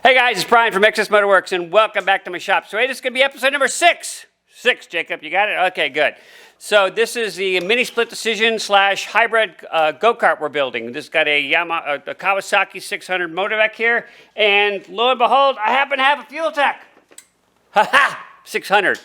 Hey guys, it's Brian from XS MotorWorks and welcome back to my shop. So hey, this is going to be episode number 6. 6, Jacob, you got it? Okay, good. So this is the mini split decision / hybrid go-kart we're building. This has got a Kawasaki 600 motor back here, and lo and behold, I happen to have a FuelTech. Haha, 600.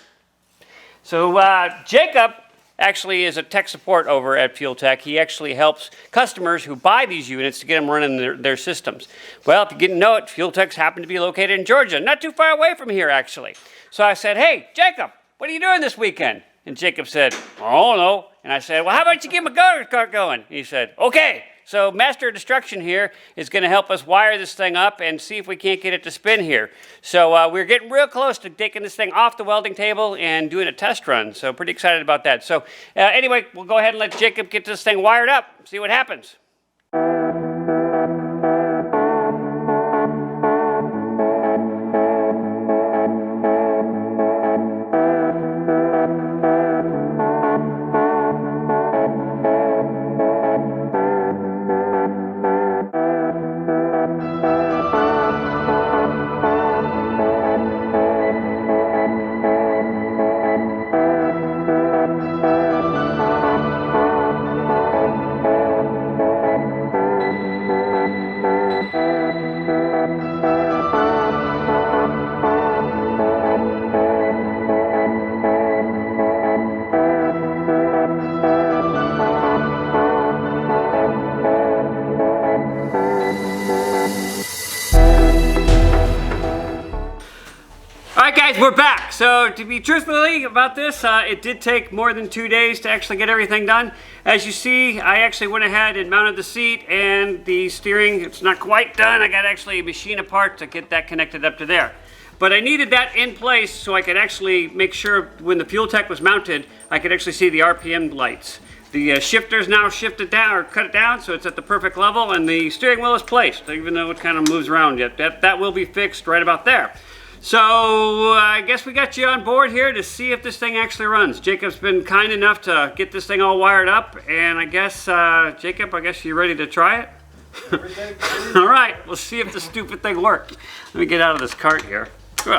So Jacob actually is a tech support over at FuelTech. He actually helps customers who buy these units to get them running their systems. Well, if you didn't know it, FuelTech's happen to be located in Georgia, not too far away from here, actually. So I said, hey, Jacob, what are you doing this weekend? And Jacob said, oh, no. And I said, well, how about you get my go-kart going? And he said, okay. So Master of Destruction here is going to help us wire this thing up and see if we can't get it to spin here. So we're getting real close to taking this thing off the welding table and doing a test run. So pretty excited about that. So anyway, we'll go ahead and let Jacob get this thing wired up, see what happens. Alright guys, we're back. So to be truthfully about this, it did take more than 2 days to actually get everything done. As you see, I actually went ahead and mounted the seat and the steering. It's not quite done. I got actually a machine apart to get that connected up to there. But I needed that in place so I could actually make sure when the FuelTech was mounted, I could actually see the RPM lights. The shifter's now shifted down or cut it down so it's at the perfect level, and the steering wheel is placed, even though it kind of moves around yet. That will be fixed right about there. So I guess we got you on board here to see if this thing actually runs. Jacob's been kind enough to get this thing all wired up, and I guess, Jacob, I guess you're ready to try it? All right, we'll see if the stupid thing works. Let me get out of this cart here. All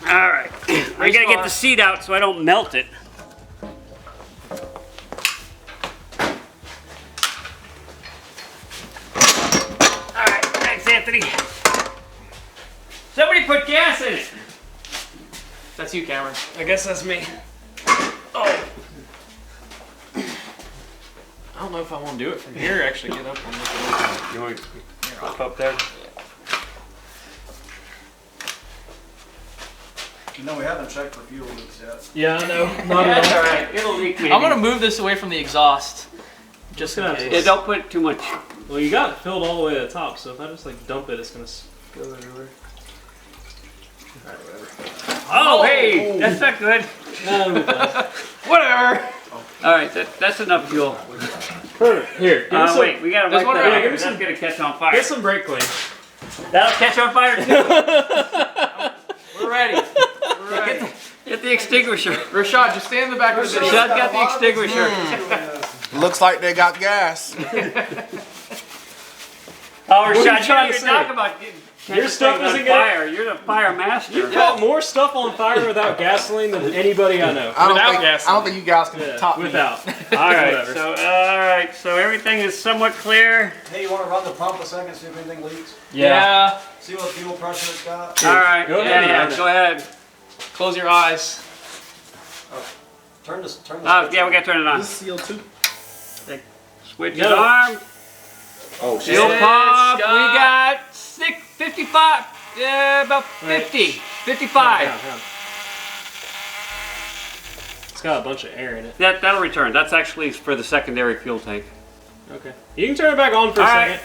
right, I gotta get the seat out so I don't melt it. Anthony, somebody put gas in it. That's you, Cameron. I guess that's me. Oh. I don't know if I want to do it from here. Actually, get up on this. You want to up there? You know, we haven't checked for fuel leaks yet. Yeah, I know. That's all right. It'll leak maybe. I'm gonna move this away from the exhaust, just in case. Yeah, don't put too much. Well, you got it filled all the way to the top, so if I just like dump it, it's gonna go everywhere. Alright, whatever. Oh, hey, that's not good. Whatever. Alright, that's enough fuel. Perfect. Here, give me some, wait, we gotta there's wipe one that right out. here. That's gonna catch on fire. get some brake clean. That'll catch on fire too. We're ready. We're ready. Get the extinguisher. Rashad, just stay in the back of the video. Rashad got the extinguisher. Looks like they got gas. Oh, What are you Rashad, trying you to say? talk about Your stuff on isn't fire. You're the fire master. You caught more stuff on fire without gasoline than anybody I know. I don't think you guys can top me. Without. Alright, Whatever. so everything is somewhat clear. Hey, you want to run the pump a second, see if anything leaks? Yeah. See what fuel pressure it's got? Alright, Go ahead, yeah, yeah. go ahead. Close your eyes. Turn this. Yeah, we gotta turn it on. This is CO2. Switch Go. it on. Oh, shit. Fuel pump, we Scott. got 55, about 50, 55. Yeah. It's got a bunch of air in it. That'll return. That's actually for the secondary fuel tank. Okay. You can turn it back on for a second.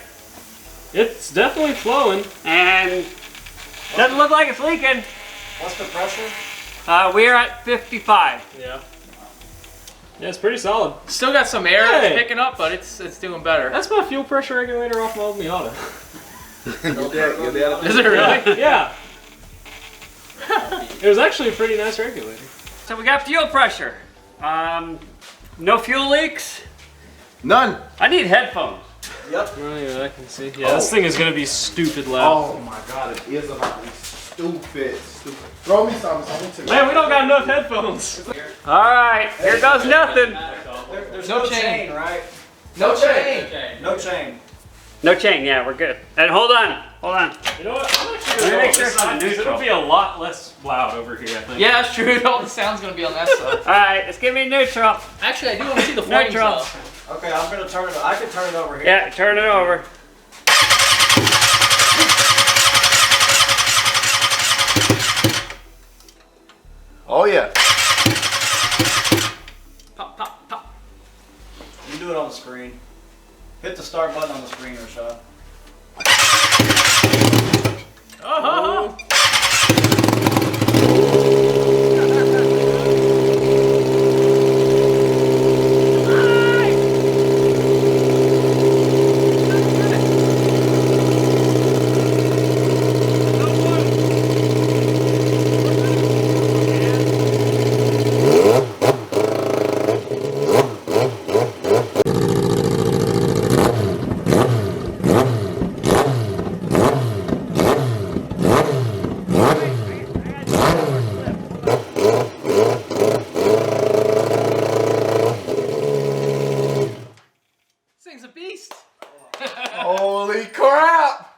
It's definitely flowing. And doesn't look like it's leaking. What's the pressure? We're at 55. Yeah. Yeah, it's pretty solid. Still got some air Hey. it's picking up, but it's doing better. That's my fuel pressure regulator off my old Miata. Is it really? Yeah. It was actually a pretty nice regulator. So we got fuel pressure. No fuel leaks. None. I need headphones. Yep. Oh, yeah, I can see. Yeah, this thing is gonna be stupid loud. Oh my god, it is about to be stupid. Throw me something too. Man, we don't got enough headphones. All right, here goes nothing. There's No no chain. chain, right? No chain. No chain. No chain, yeah, we're good. And hold on. You know what? I'm actually Let me gonna make go sure this side, it's 'cause neutral. it'll be a lot less loud over here, I think. Yeah, that's true. All the sound's gonna be on that side. All right, let's give me neutral. Actually, I do want to see the flames Neutral. though. Okay, I'm gonna turn it. I can turn it over here. Yeah, turn it over. Oh yeah. Pop, pop, pop. You do it on the screen. Hit the start button on the screen, Rashad. Oh, This thing's a beast. Holy crap!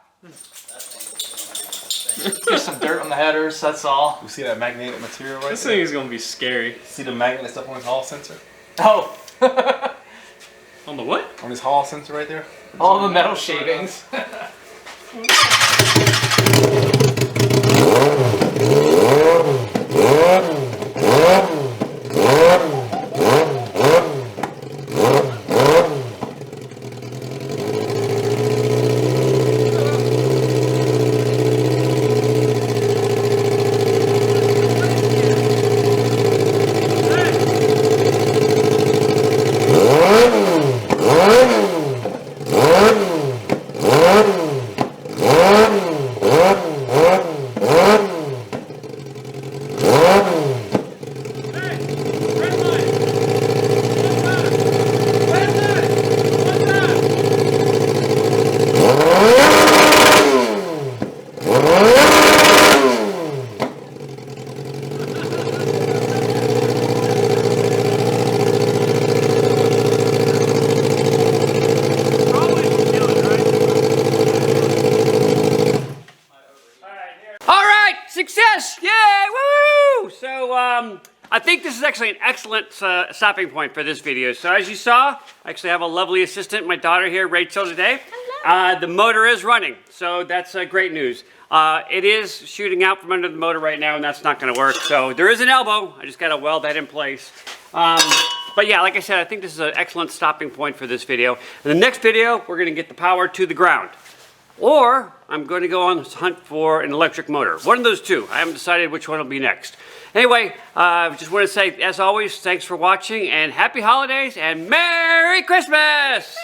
Just some dirt on the headers. That's all. You see that magnetic material right this there? thing is gonna be scary. See the magnet stuff on his hall sensor? Oh. On the what? On his hall sensor right there? All the metal shavings. All right, success! Yay! Woo! So I think this is actually an excellent stopping point for this video. So as you saw, I actually have a lovely assistant, my daughter here, Rachel, today. The motor is running, so that's great news. It is shooting out from under the motor right now, and that's not going to work. So there is an elbow. I just got to weld that in place. But yeah, like I said, I think this is an excellent stopping point for this video. In the next video, we're going to get the power to the ground. Or I'm going to go on this hunt for an electric motor. One of those two. I haven't decided which one will be next. Anyway, just want to say, as always, thanks for watching, and happy holidays, and Merry Christmas!